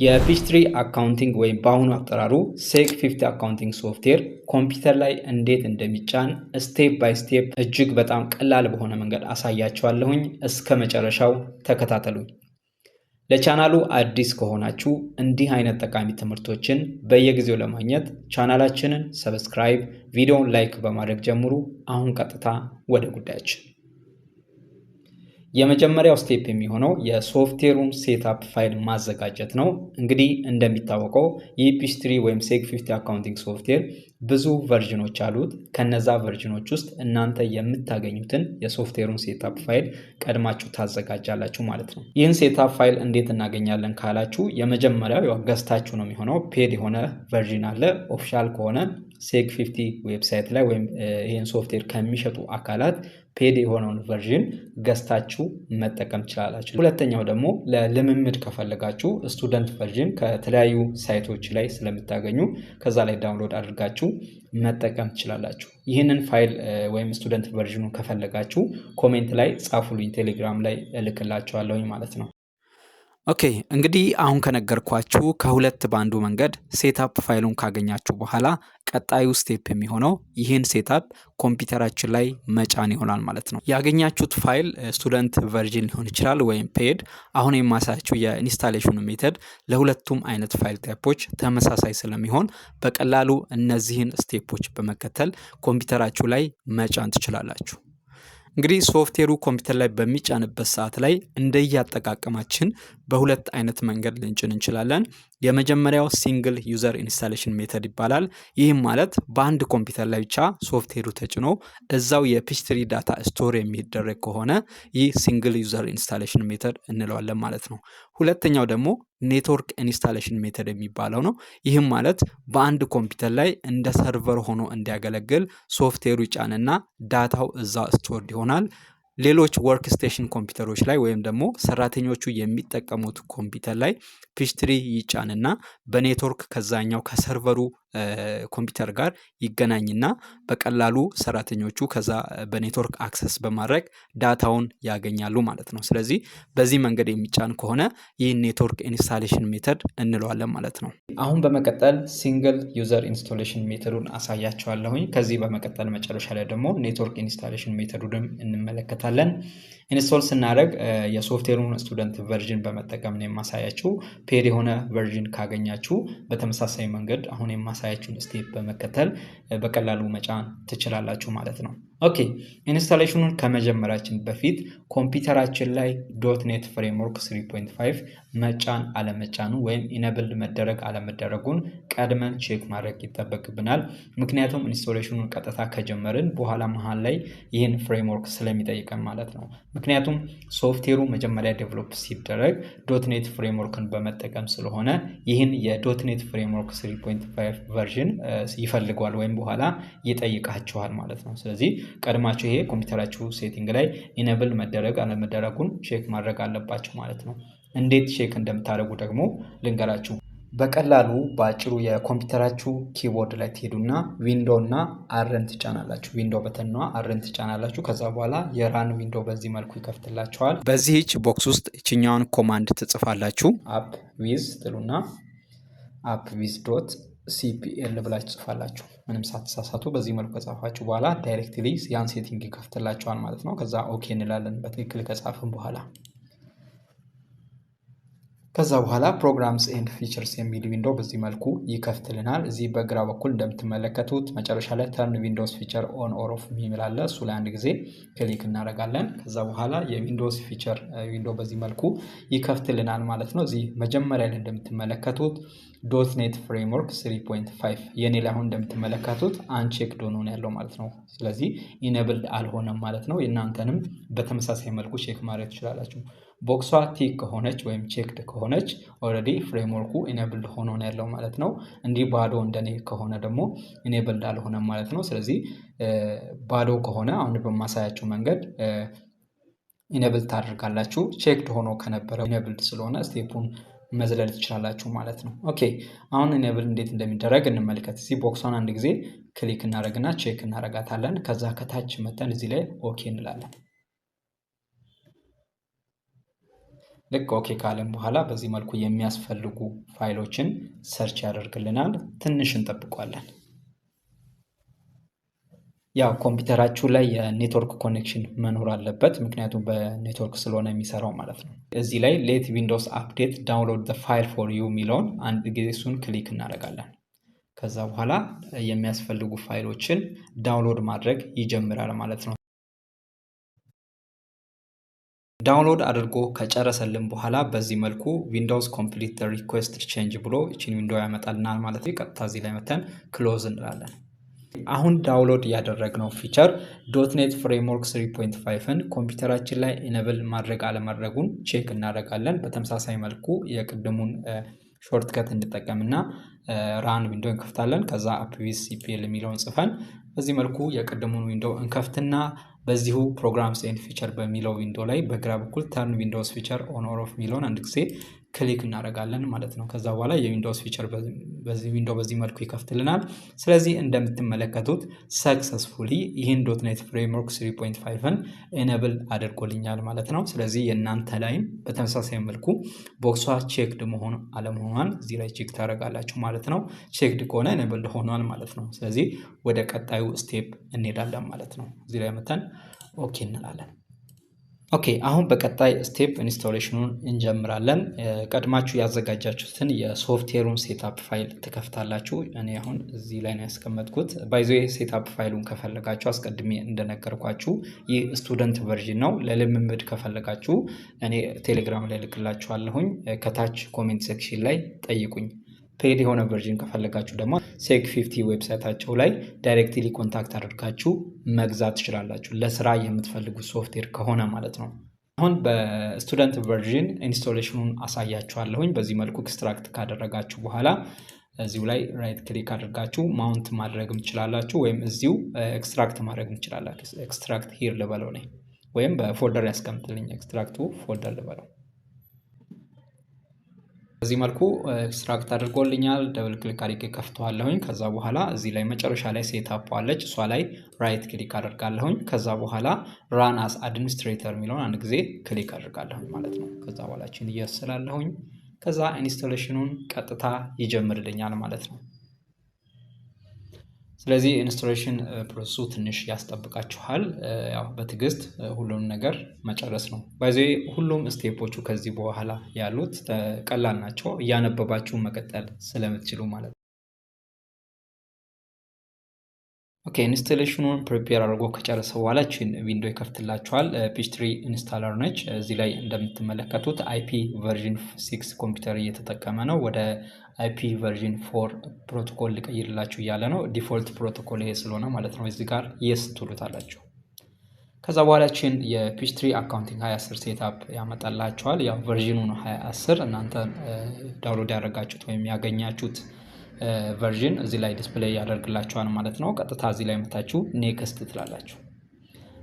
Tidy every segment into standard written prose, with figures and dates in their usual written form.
የፒችትሪ አካውንቲንግ ወይም በአሁኑ አጠራሩ ሴክ 50 አካውንቲንግ ሶፍትዌር ኮምፒውተር ላይ እንዴት እንደሚጫን ስቴፕ ባይ ስቴፕ እጅግ በጣም ቀላል በሆነ መንገድ አሳያችኋለሁኝ። እስከ መጨረሻው ተከታተሉኝ። ለቻናሉ አዲስ ከሆናችሁ እንዲህ አይነት ጠቃሚ ትምህርቶችን በየጊዜው ለማግኘት ቻናላችንን ሰብስክራይብ፣ ቪዲዮውን ላይክ በማድረግ ጀምሩ። አሁን ቀጥታ ወደ ጉዳያችን። የመጀመሪያው ስቴፕ የሚሆነው የሶፍትዌሩን ሴትአፕ ፋይል ማዘጋጀት ነው። እንግዲህ እንደሚታወቀው የፒችትሪ ወይም ሴክ 50 አካውንቲንግ ሶፍትዌር ብዙ ቨርዥኖች አሉት። ከነዛ ቨርዥኖች ውስጥ እናንተ የምታገኙትን የሶፍትዌሩን ሴትአፕ ፋይል ቀድማችሁ ታዘጋጃላችሁ ማለት ነው። ይህን ሴትአፕ ፋይል እንዴት እናገኛለን ካላችሁ የመጀመሪያው ገዝታችሁ ነው የሚሆነው። ፔድ የሆነ ቨርዥን አለ። ኦፊሻል ከሆነ ሴክ 50 ዌብሳይት ላይ ወይም ይህን ሶፍትዌር ከሚሸጡ አካላት ፔድ የሆነውን ቨርዥን ገዝታችሁ መጠቀም ትችላላችሁ። ሁለተኛው ደግሞ ለልምምድ ከፈለጋችሁ ስቱደንት ቨርዥን ከተለያዩ ሳይቶች ላይ ስለምታገኙ ከዛ ላይ ዳውንሎድ አድርጋችሁ መጠቀም ትችላላችሁ። ይህንን ፋይል ወይም ስቱደንት ቨርዥኑ ከፈለጋችሁ ኮሜንት ላይ ጻፉልኝ፣ ቴሌግራም ላይ እልክላችኋለሁኝ ማለት ነው። ኦኬ እንግዲህ አሁን ከነገርኳችሁ ከሁለት በአንዱ መንገድ ሴትአፕ ፋይሉን ካገኛችሁ በኋላ ቀጣዩ ስቴፕ የሚሆነው ይህን ሴትአፕ ኮምፒውተራችን ላይ መጫን ይሆናል ማለት ነው። ያገኛችሁት ፋይል ስቱደንት ቨርዥን ሊሆን ይችላል ወይም ፔድ። አሁን የማሳያችሁ የኢንስታሌሽኑ ሜተድ ለሁለቱም አይነት ፋይል ታይፖች ተመሳሳይ ስለሚሆን በቀላሉ እነዚህን ስቴፖች በመከተል ኮምፒውተራችሁ ላይ መጫን ትችላላችሁ። እንግዲህ ሶፍትዌሩ ኮምፒውተር ላይ በሚጫንበት ሰዓት ላይ እንደየአጠቃቀማችን በሁለት አይነት መንገድ ልንጭን እንችላለን። የመጀመሪያው ሲንግል ዩዘር ኢንስታሌሽን ሜተድ ይባላል። ይህም ማለት በአንድ ኮምፒውተር ላይ ብቻ ሶፍትዌሩ ተጭኖ እዛው የፒችትሪ ዳታ ስቶር የሚደረግ ከሆነ ይህ ሲንግል ዩዘር ኢንስታሌሽን ሜተድ እንለዋለን ማለት ነው። ሁለተኛው ደግሞ ኔትወርክ ኢንስታሌሽን ሜተድ የሚባለው ነው። ይህም ማለት በአንድ ኮምፒውተር ላይ እንደ ሰርቨር ሆኖ እንዲያገለግል ሶፍትዌሩ ይጫንና ዳታው እዛ ስቶርድ ይሆናል። ሌሎች ወርክ ስቴሽን ኮምፒውተሮች ላይ ወይም ደግሞ ሰራተኞቹ የሚጠቀሙት ኮምፒውተር ላይ ፒችትሪ ይጫንና በኔትወርክ ከዛኛው ከሰርቨሩ ኮምፒውተር ጋር ይገናኝና በቀላሉ ሰራተኞቹ ከዛ በኔትወርክ አክሰስ በማድረግ ዳታውን ያገኛሉ ማለት ነው። ስለዚህ በዚህ መንገድ የሚጫን ከሆነ ይህ ኔትወርክ ኢንስታሌሽን ሜተድ እንለዋለን ማለት ነው። አሁን በመቀጠል ሲንግል ዩዘር ኢንስታሌሽን ሜተዱን አሳያቸዋለሁኝ። ከዚህ በመቀጠል መጨረሻ ላይ ደግሞ ኔትወርክ ኢንስታሌሽን ሜተዱንም እንመለከታለን። ኢንስቶል ስናደርግ የሶፍትዌሩን ስቱደንት ቨርዥን በመጠቀም ነው የማሳያችሁ። ፔድ የሆነ ቨርዥን ካገኛችሁ በተመሳሳይ መንገድ አሁን የማሳያችሁን ስቴፕ በመከተል በቀላሉ መጫን ትችላላችሁ ማለት ነው። ኦኬ ኢንስታሌሽኑን ከመጀመራችን በፊት ኮምፒውተራችን ላይ ዶትኔት ፍሬምወርክ 3.5 መጫን አለመጫኑ ወይም ኢነብልድ መደረግ አለመደረጉን ቀድመን ቼክ ማድረግ ይጠበቅብናል። ምክንያቱም ኢንስታሌሽኑን ቀጥታ ከጀመርን በኋላ መሃል ላይ ይህን ፍሬምወርክ ስለሚጠይቀን ማለት ነው። ምክንያቱም ሶፍትዌሩ መጀመሪያ ዴቨሎፕ ሲደረግ ዶትኔት ፍሬምወርክን በመጠቀም ስለሆነ ይህን የዶትኔት ፍሬምወርክ 3.5 ቨርዥን ይፈልገዋል ወይም በኋላ ይጠይቃችኋል ማለት ነው። ስለዚህ ቀድማችሁ ይሄ ኮምፒውተራችሁ ሴቲንግ ላይ ኢኔብል መደረግ አለመደረጉን ቼክ ማድረግ አለባችሁ ማለት ነው። እንዴት ቼክ እንደምታደርጉ ደግሞ ልንገራችሁ። በቀላሉ በአጭሩ የኮምፒውተራችሁ ኪቦርድ ላይ ትሄዱና ዊንዶ እና አርን ትጫናላችሁ። ዊንዶ በተኗ አርን ትጫናላችሁ። ከዛ በኋላ የራን ዊንዶ በዚህ መልኩ ይከፍትላችኋል። በዚህች ቦክስ ውስጥ እችኛውን ኮማንድ ትጽፋላችሁ። አፕ ዊዝ ትሉና አፕ ዊዝ ዶት ሲፒኤል ብላችሁ ጽፋላችሁ። ምንም ሳትሳሳቱ በዚህ መልኩ ከጻፋችሁ በኋላ ዳይሬክትሊ ያን ሴቲንግ ይከፍትላችኋል ማለት ነው። ከዛ ኦኬ እንላለን በትክክል ከጻፍን በኋላ። ከዛ በኋላ ፕሮግራምስ ኤንድ ፊቸርስ የሚል ዊንዶ በዚህ መልኩ ይከፍትልናል። እዚህ በግራ በኩል እንደምትመለከቱት መጨረሻ ላይ ተርን ዊንዶውስ ፊቸር ኦን ኦር ኦፍ የሚል አለ። እሱ ላይ አንድ ጊዜ ክሊክ እናደርጋለን። ከዛ በኋላ የዊንዶውስ ፊቸር ዊንዶ በዚህ መልኩ ይከፍትልናል ማለት ነው። እዚህ መጀመሪያ ላይ እንደምትመለከቱት ዶትኔት ፍሬምወርክ 3.5 የኔ ላይ አሁን እንደምትመለከቱት አንቼክድ ሆኖ ነው ያለው ማለት ነው። ስለዚህ ኢኔብልድ አልሆነም ማለት ነው። የእናንተንም በተመሳሳይ መልኩ ቼክ ማድረግ ትችላላችሁ። ቦክሷ ቲክ ከሆነች ወይም ቼክድ ከሆነች ኦልሬዲ ፍሬምወርኩ ኢኔብልድ ሆኖ ነው ያለው ማለት ነው። እንዲህ ባዶ እንደኔ ከሆነ ደግሞ ኢኔብልድ አልሆነም ማለት ነው። ስለዚህ ባዶ ከሆነ አሁን በማሳያችሁ መንገድ ኢኔብል ታደርጋላችሁ። ቼክድ ሆኖ ከነበረ ኢኔብልድ ስለሆነ ስቴፑን መዝለል ትችላላችሁ ማለት ነው። ኦኬ አሁን ኢኔብል እንዴት እንደሚደረግ እንመልከት። እዚህ ቦክሷን አንድ ጊዜ ክሊክ እናደርግና ቼክ እናደርጋታለን። ከዛ ከታች መተን እዚህ ላይ ኦኬ እንላለን። ልክ ኦኬ ካለን በኋላ በዚህ መልኩ የሚያስፈልጉ ፋይሎችን ሰርች ያደርግልናል። ትንሽ እንጠብቋለን። ያው ኮምፒውተራችሁ ላይ የኔትወርክ ኮኔክሽን መኖር አለበት፣ ምክንያቱም በኔትወርክ ስለሆነ የሚሰራው ማለት ነው። እዚህ ላይ ሌት ዊንዶውስ አፕዴት ዳውንሎድ ዘ ፋይል ፎር ዩ የሚለውን አንድ ጊዜ እሱን ክሊክ እናደርጋለን። ከዛ በኋላ የሚያስፈልጉ ፋይሎችን ዳውንሎድ ማድረግ ይጀምራል ማለት ነው። ዳውንሎድ አድርጎ ከጨረሰልን በኋላ በዚህ መልኩ ዊንዶውስ ኮምፕሊት ሪኩዌስት ቼንጅ ብሎ እቺን ዊንዶው ያመጣልናል ማለት ነው። ቀጥታ እዚህ ላይ መተን ክሎዝ እንላለን። አሁን ዳውንሎድ ያደረግነው ፊቸር ዶትኔት ፍሬምወርክ 3.5ን ኮምፒውተራችን ላይ ኢነብል ማድረግ አለማድረጉን ቼክ እናደርጋለን። በተመሳሳይ መልኩ የቅድሙን ሾርትከት እንጠቀምና ራን ዊንዶ እንከፍታለን። ከዛ አፕቪስ ሲፒኤል የሚለውን ጽፈን በዚህ መልኩ የቅድሙን ዊንዶ እንከፍትና በዚሁ ፕሮግራምስ ኤንድ ፊቸር በሚለው ዊንዶ ላይ በግራ በኩል ተርን ዊንዶውስ ፊቸር ኦን ኦር ኦፍ የሚለውን አንድ ጊዜ ክሊክ እናደርጋለን ማለት ነው። ከዛ በኋላ የዊንዶውስ ፊቸር በዚህ መልኩ ይከፍትልናል። ስለዚህ እንደምትመለከቱት ሰክሰስፉሊ ይህን ዶትኔት ፍሬምወርክ 3.5ን ኤነብል አድርጎልኛል ማለት ነው። ስለዚህ የእናንተ ላይም በተመሳሳይ መልኩ ቦክሷ ቼክድ መሆን አለመሆኗን እዚህ ላይ ቼክ ታደርጋላችሁ ማለት ነው። ቼክድ ከሆነ ኤነብል ሆኗል ማለት ነው። ስለዚህ ወደ ቀጣዩ ስቴፕ እንሄዳለን ማለት ነው። እዚህ ላይ መተን ኦኬ እንላለን። ኦኬ አሁን በቀጣይ ስቴፕ ኢንስቶሌሽኑን እንጀምራለን። ቀድማችሁ ያዘጋጃችሁትን የሶፍትዌሩን ሴትአፕ ፋይል ትከፍታላችሁ። እኔ አሁን እዚህ ላይ ነው ያስቀመጥኩት። ባይዞ ሴትአፕ ፋይሉን ከፈለጋችሁ አስቀድሜ እንደነገርኳችሁ ይህ ስቱደንት ቨርዥን ነው። ለልምምድ ከፈለጋችሁ እኔ ቴሌግራም ላይ ልክላችኋለሁኝ። ከታች ኮሜንት ሴክሽን ላይ ጠይቁኝ። ፔድ የሆነ ቨርዥን ከፈለጋችሁ ደግሞ ሴክ 50 ዌብሳይታቸው ላይ ዳይሬክትሊ ኮንታክት አድርጋችሁ መግዛት ትችላላችሁ፣ ለስራ የምትፈልጉት ሶፍትዌር ከሆነ ማለት ነው። አሁን በስቱደንት ቨርዥን ኢንስቶሌሽኑን አሳያችኋለሁኝ። በዚህ መልኩ ኤክስትራክት ካደረጋችሁ በኋላ እዚሁ ላይ ራይት ክሊክ አድርጋችሁ ማውንት ማድረግም ትችላላችሁ፣ ወይም እዚሁ ኤክስትራክት ማድረግም ትችላላችሁ። ኤክስትራክት ሂር ልበለው ነኝ፣ ወይም በፎልደር ያስቀምጥልኝ ኤክስትራክቱ ፎልደር ልበለው። በዚህ መልኩ ኤክስትራክት አድርጎልኛል። ደብል ክሊክ አድርጌ ከፍተዋለሁኝ። ከዛ በኋላ እዚህ ላይ መጨረሻ ላይ ሴትአፕ አለች፣ እሷ ላይ ራይት ክሊክ አድርጋለሁኝ። ከዛ በኋላ ራን አስ አድሚኒስትሬተር የሚለውን አንድ ጊዜ ክሊክ አድርጋለሁኝ ማለት ነው። ከዛ በኋላ እየስላለሁኝ ከዛ ኢንስቶሌሽኑን ቀጥታ ይጀምርልኛል ማለት ነው። ስለዚህ ኢንስቶሌሽን ፕሮሰሱ ትንሽ ያስጠብቃችኋል። ያው በትዕግስት ሁሉንም ነገር መጨረስ ነው። ባይዘ ሁሉም ስቴፖቹ ከዚህ በኋላ ያሉት ቀላል ናቸው፣ እያነበባችሁ መቀጠል ስለምትችሉ ማለት ነው። ኦኬ ኢንስቶሌሽኑን ፕሪፔር አድርጎ ከጨረሰ በኋላ ቺን ዊንዶ ይከፍትላችኋል። ፒኤች3 ኢንስታለር ነች። እዚህ ላይ እንደምትመለከቱት አይፒ ቨርዥን 6 ኮምፒውተር እየተጠቀመ ነው። ወደ አይፒ ቨርዥን 4 ፕሮቶኮል ሊቀይርላችሁ እያለ ነው። ዲፎልት ፕሮቶኮል ይሄ ስለሆነ ማለት ነው። እዚህ ጋር የስ ትሉታላችሁ። ከዛ በኋላ ቺን የፒኤች3 አካውንቲንግ 2010 ሴትአፕ ያመጣላችኋል። ያው ቨርዥኑ ነው 2010። እናንተ ዳውንሎድ ያደረጋችሁት ወይም ያገኛችሁት ቨርዥን እዚህ ላይ ዲስፕሌይ ያደርግላችኋል ማለት ነው። ቀጥታ እዚህ ላይ መታችሁ ኔክስት ትላላችሁ።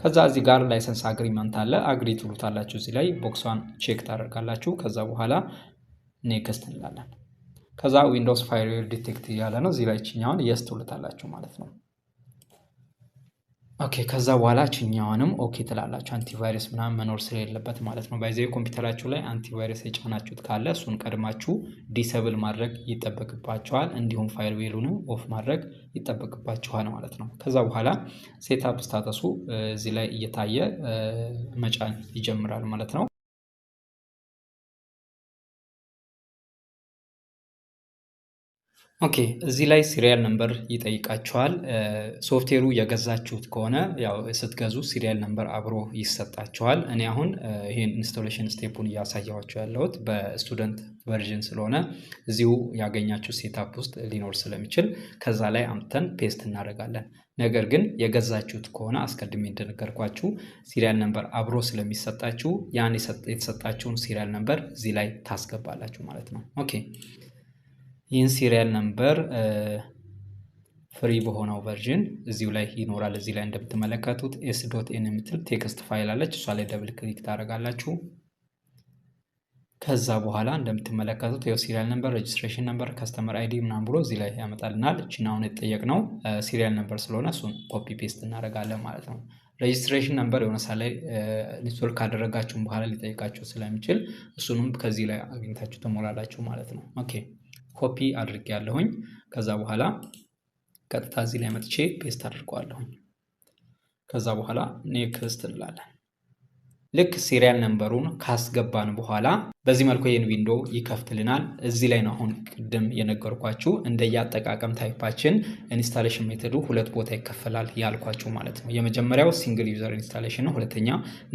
ከዛ እዚህ ጋር ላይሰንስ አግሪመንት አለ፣ አግሪ ትሉታላችሁ። እዚህ ላይ ቦክሷን ቼክ ታደርጋላችሁ። ከዛ በኋላ ኔክስት እንላለን። ከዛ ዊንዶውስ ፋይርዌር ዲቴክት እያለ ነው። እዚህ ላይ ችኛውን የስ ትሉታላችሁ ማለት ነው። ኦኬ ከዛ በኋላ ችኛዋንም ኦኬ ትላላችሁ። አንቲቫይረስ ምናምን መኖር ስለሌለበት ማለት ነው። ባይዘ ኮምፒውተራችሁ ላይ አንቲቫይረስ የጫናችሁት ካለ እሱን ቀድማችሁ ዲሰብል ማድረግ ይጠበቅባችኋል። እንዲሁም ፋይርዌሉንም ኦፍ ማድረግ ይጠበቅባችኋል ማለት ነው። ከዛ በኋላ ሴትአፕ ስታተሱ እዚህ ላይ እየታየ መጫን ይጀምራል ማለት ነው። ኦኬ እዚህ ላይ ሲሪያል ነምበር ይጠይቃችኋል። ሶፍትዌሩ የገዛችሁት ከሆነ ያው ስትገዙ ሲሪያል ነምበር አብሮ ይሰጣችኋል። እኔ አሁን ይሄን ኢንስቶሌሽን ስቴፑን እያሳያችሁ ያለሁት በስቱደንት ቨርዥን ስለሆነ እዚሁ ያገኛችሁ ሴታፕ ውስጥ ሊኖር ስለሚችል ከዛ ላይ አምጥተን ፔስት እናደርጋለን። ነገር ግን የገዛችሁት ከሆነ አስቀድሜ እንደነገርኳችሁ ሲሪያል ነምበር አብሮ ስለሚሰጣችሁ ያን የተሰጣችሁን ሲሪያል ነምበር እዚህ ላይ ታስገባላችሁ ማለት ነው። ኦኬ ይህን ሲሪያል ነምበር ፍሪ በሆነው ቨርዥን እዚሁ ላይ ይኖራል። እዚህ ላይ እንደምትመለከቱት s.n የምትል ቴክስት ፋይል አለች። እሷ ላይ ደብል ክሊክ ታደርጋላችሁ። ከዛ በኋላ እንደምትመለከቱት ይኸው ሲሪያል ነምበር፣ ሬጅስትሬሽን ነምበር፣ ከስተመር አይዲ ምናምን ብሎ እዚህ ላይ ያመጣልናል። እቺን አሁን የተጠየቅነው ሲሪያል ነምበር ስለሆነ እሱን ኮፒ ፔስት እናደርጋለን ማለት ነው። ሬጅስትሬሽን ነምበር የሆነ ሳ ላይ ኢንስቶል ካደረጋችሁም በኋላ ሊጠይቃችሁ ስለሚችል እሱንም ከዚህ ላይ አግኝታችሁ ትሞላላችሁ ማለት ነው። ኦኬ ኮፒ አድርጌ ያለሁኝ። ከዛ በኋላ ቀጥታ እዚህ ላይ መጥቼ ፔስት አድርገዋለሁኝ። ከዛ በኋላ ኔክስት እንላለን። ልክ ሲሪያል ነምበሩን ካስገባን በኋላ በዚህ መልኩ ይህን ዊንዶ ይከፍትልናል። እዚህ ላይ ነው አሁን ቅድም የነገርኳችሁ እንደየአጠቃቀም ታይፓችን ኢንስታሌሽን ሜተዱ ሁለት ቦታ ይከፈላል ያልኳችሁ ማለት ነው። የመጀመሪያው ሲንግል ዩዘር ኢንስታሌሽን ነው። ሁለተኛ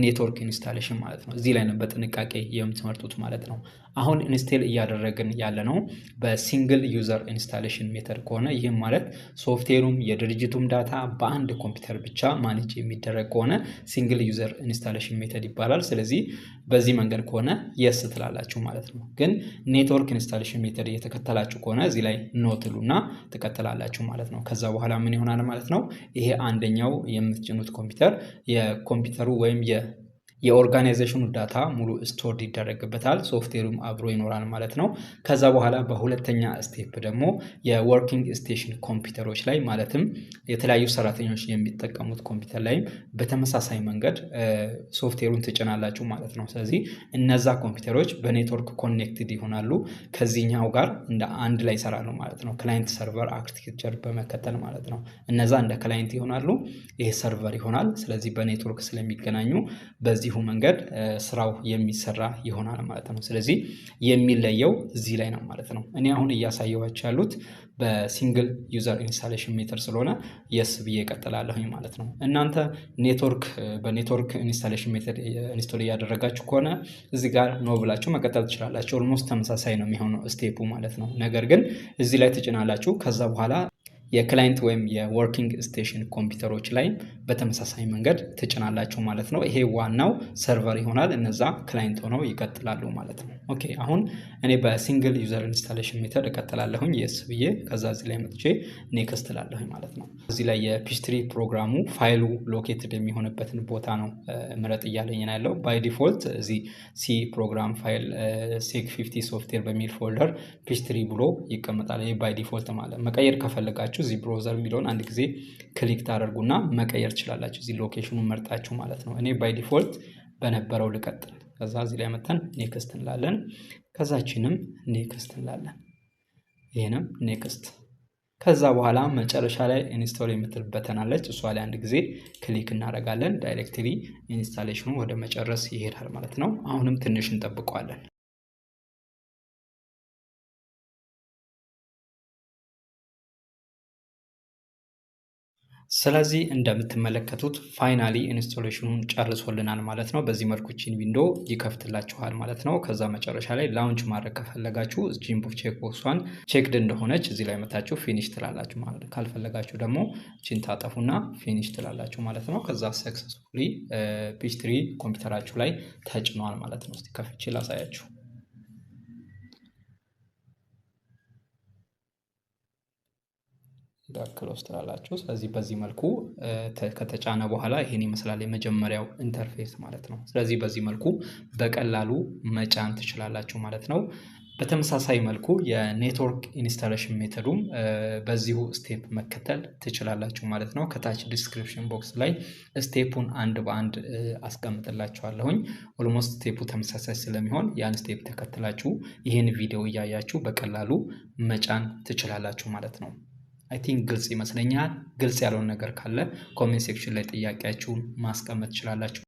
ኔትወርክ ኢንስታሌሽን ማለት ነው። እዚህ ላይ ነው በጥንቃቄ የምትመርጡት ማለት ነው። አሁን ኢንስቴል እያደረግን ያለ ነው በሲንግል ዩዘር ኢንስታሌሽን ሜተድ ከሆነ ይህም ማለት ሶፍትዌሩም የድርጅቱም ዳታ በአንድ ኮምፒውተር ብቻ ማኔጅ የሚደረግ ከሆነ ሲንግል ዩዘር ኢንስታሌሽን ሜተድ ይባላል። ስለዚህ በዚህ መንገድ ከሆነ የስ ትላላችሁ ማለት ነው። ግን ኔትወርክ ኢንስታሌሽን ሜተድ እየተከተላችሁ ከሆነ እዚህ ላይ ኖ ትሉና ትቀጥላላችሁ ማለት ነው። ከዛ በኋላ ምን ይሆናል ማለት ነው? ይሄ አንደኛው የምትጭኑት ኮምፒውተር የኮምፒውተሩ ወይም የኦርጋናይዜሽኑ ዳታ ሙሉ ስቶርድ ይደረግበታል። ሶፍትዌሩም አብሮ ይኖራል ማለት ነው። ከዛ በኋላ በሁለተኛ ስቴፕ ደግሞ የወርኪንግ ስቴሽን ኮምፒውተሮች ላይ ማለትም የተለያዩ ሰራተኞች የሚጠቀሙት ኮምፒውተር ላይም በተመሳሳይ መንገድ ሶፍትዌሩን ትጭናላችሁ ማለት ነው። ስለዚህ እነዛ ኮምፒውተሮች በኔትወርክ ኮኔክትድ ይሆናሉ። ከዚህኛው ጋር እንደ አንድ ላይ ይሰራሉ ማለት ነው። ክላይንት ሰርቨር አርኪቴክቸር በመከተል ማለት ነው። እነዛ እንደ ክላይንት ይሆናሉ፣ ይሄ ሰርቨር ይሆናል። ስለዚህ በኔትወርክ ስለሚገናኙ በዚሁ መንገድ ስራው የሚሰራ ይሆናል ማለት ነው። ስለዚህ የሚለየው እዚህ ላይ ነው ማለት ነው። እኔ አሁን እያሳየኋችሁ ያሉት በሲንግል ዩዘር ኢንስታሌሽን ሜተድ ስለሆነ የስ ብዬ እቀጥላለሁኝ ማለት ነው። እናንተ በኔትወርክ ኢንስታሌሽን ሜተድ ኢንስቶል እያደረጋችሁ ከሆነ እዚህ ጋር ኖ ብላችሁ መቀጠል ትችላላችሁ። ኦልሞስት ተመሳሳይ ነው የሚሆነው ስቴፑ ማለት ነው። ነገር ግን እዚህ ላይ ትጭናላችሁ። ከዛ በኋላ የክላይንት ወይም የወርኪንግ ስቴሽን ኮምፒውተሮች ላይ በተመሳሳይ መንገድ ትጭናላችሁ ማለት ነው። ይሄ ዋናው ሰርቨር ይሆናል። እነዛ ክላይንት ሆነው ይቀጥላሉ ማለት ነው። ኦኬ አሁን እኔ በሲንግል ዩዘር ኢንስታሌሽን ሜተድ እቀጥላለሁኝ የስ ብዬ። ከዛ እዚህ ላይ መጥቼ ኔክስት እላለሁኝ ማለት ነው። እዚህ ላይ የፒችትሪ ፕሮግራሙ ፋይሉ ሎኬትድ የሚሆንበትን ቦታ ነው ምረጥ እያለኝ ነው ያለው። ባይ ዲፎልት እዚህ ሲ ፕሮግራም ፋይል ሴክ 50 ሶፍትዌር በሚል ፎልደር ፒችትሪ ብሎ ይቀመጣል። ይሄ ባይ ዲፎልት ማለት መቀየር ከፈለጋችሁ እዚህ ብሮዘር የሚለውን አንድ ጊዜ ክሊክ ታደርጉና መቀየር ትችላላችሁ። እዚህ ሎኬሽኑን መርጣችሁ ማለት ነው። እኔ ባይ ዲፎልት በነበረው ልቀጥል። ከዛ እዚህ ላይ መተን ኔክስት እንላለን። ከዛችንም ኔክስት እንላለን። ይሄንም ኔክስት። ከዛ በኋላ መጨረሻ ላይ ኢንስቶል የምትል በተን አለች። እሷ ላይ አንድ ጊዜ ክሊክ እናደርጋለን። ዳይሬክትሊ ኢንስታሌሽኑ ወደ መጨረስ ይሄዳል ማለት ነው። አሁንም ትንሽ እንጠብቀዋለን። ስለዚህ እንደምትመለከቱት ፋይናሊ ኢንስቶሌሽኑን ጨርሶልናል ማለት ነው። በዚህ መልኩ ቺን ዊንዶ ይከፍትላችኋል ማለት ነው። ከዛ መጨረሻ ላይ ላውንች ማድረግ ከፈለጋችሁ ጂምፕ ቼክ ቦክሷን ቼክድ እንደሆነች እዚህ ላይ መታችሁ ፊኒሽ ትላላችሁ ማለት ነው። ካልፈለጋችሁ ደግሞ ቺን ታጠፉና ፊኒሽ ትላላችሁ ማለት ነው። ከዛ ሰክሰስፉሊ ፒችትሪ ኮምፒውተራችሁ ላይ ተጭኗል ማለት ነው። እስቲ ከፍቼ ላሳያችሁ። ክሎዝ ትላላችሁ። ስለዚህ በዚህ መልኩ ከተጫነ በኋላ ይሄን ይመስላል የመጀመሪያው ኢንተርፌስ ማለት ነው። ስለዚህ በዚህ መልኩ በቀላሉ መጫን ትችላላችሁ ማለት ነው። በተመሳሳይ መልኩ የኔትወርክ ኢንስታሌሽን ሜተዱም በዚሁ ስቴፕ መከተል ትችላላችሁ ማለት ነው። ከታች ዲስክሪፕሽን ቦክስ ላይ ስቴፑን አንድ በአንድ አስቀምጥላችኋለሁኝ። ኦልሞስት ስቴፑ ተመሳሳይ ስለሚሆን ያን ስቴፕ ተከትላችሁ ይህን ቪዲዮ እያያችሁ በቀላሉ መጫን ትችላላችሁ ማለት ነው። አይ ቲንክ ግልጽ ይመስለኛል። ግልጽ ያልሆነ ነገር ካለ ኮሜንት ሴክሽን ላይ ጥያቄያችሁን ማስቀመጥ ትችላላችሁ።